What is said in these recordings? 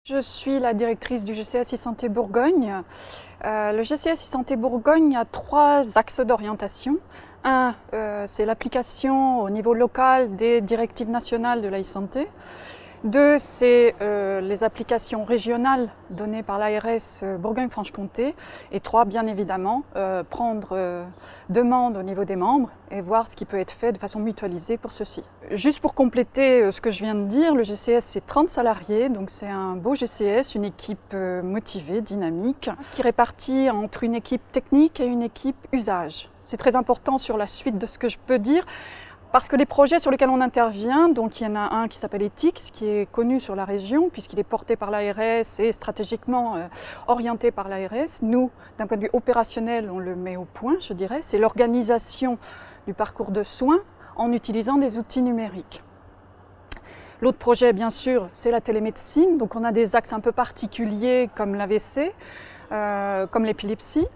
Je suis la directrice du GCS e-Santé Bourgogne. Le GCS e-Santé Bourgogne a 3 axes d'orientation. Un, c'est l'application au niveau local des directives nationales de la e-santé. 2, c'est les applications régionales données par l'ARS Bourgogne-Franche-Comté. Et 3, bien évidemment, prendre demande au niveau des membres et voir ce qui peut être fait de façon mutualisée pour ceci. Juste pour compléter ce que je viens de dire, le GCS c'est 30 salariés, donc c'est un beau GCS, une équipe motivée, dynamique, qui est répartie entre une équipe technique et une équipe usage. C'est très important sur la suite de ce que je peux dire. Parce que les projets sur lesquels on intervient, donc il y en a un qui s'appelle ETICS, qui est connu sur la région, puisqu'il est porté par l'ARS et stratégiquement orienté par l'ARS. Nous, d'un point de vue opérationnel, on le met au point, je dirais. C'est l'organisation du parcours de soins en utilisant des outils numériques. L'autre projet, bien sûr, c'est la télémédecine. Donc on a des axes un peu particuliers comme l'AVC, comme l'épilepsie.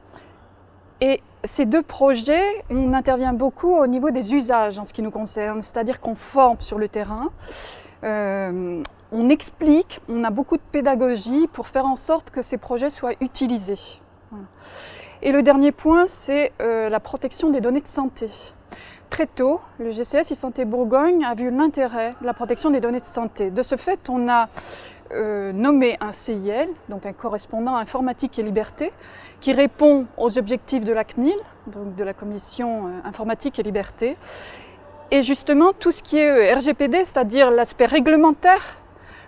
Et ces 2 projets, on intervient beaucoup au niveau des usages en ce qui nous concerne, c'est-à-dire qu'on forme sur le terrain, on explique, on a beaucoup de pédagogie pour faire en sorte que ces projets soient utilisés. Voilà. Et le dernier point, c'est la protection des données de santé. Très tôt, le GCS e-Santé Bourgogne a vu l'intérêt de la protection des données de santé. De ce fait, on a nommé un CIL, donc un correspondant informatique et liberté, qui répond aux objectifs de la CNIL, donc de la Commission informatique et liberté. Et justement, tout ce qui est RGPD, c'est-à-dire l'aspect réglementaire,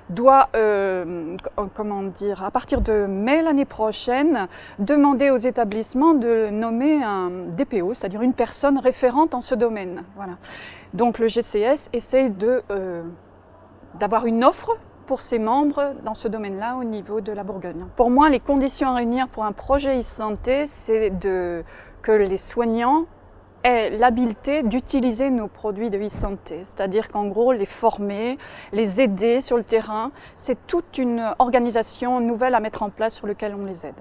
doit, à partir de mai l'année prochaine, demander aux établissements de nommer un DPO, c'est-à-dire une personne référente en ce domaine. Voilà. Donc le GCS essaye d'avoir une offre pour ses membres dans ce domaine-là au niveau de la Bourgogne. Pour moi, les conditions à réunir pour un projet e-santé, c'est que les soignants aient l'habileté d'utiliser nos produits de e-santé. C'est-à-dire qu'en gros, les former, les aider sur le terrain, c'est toute une organisation nouvelle à mettre en place sur laquelle on les aide.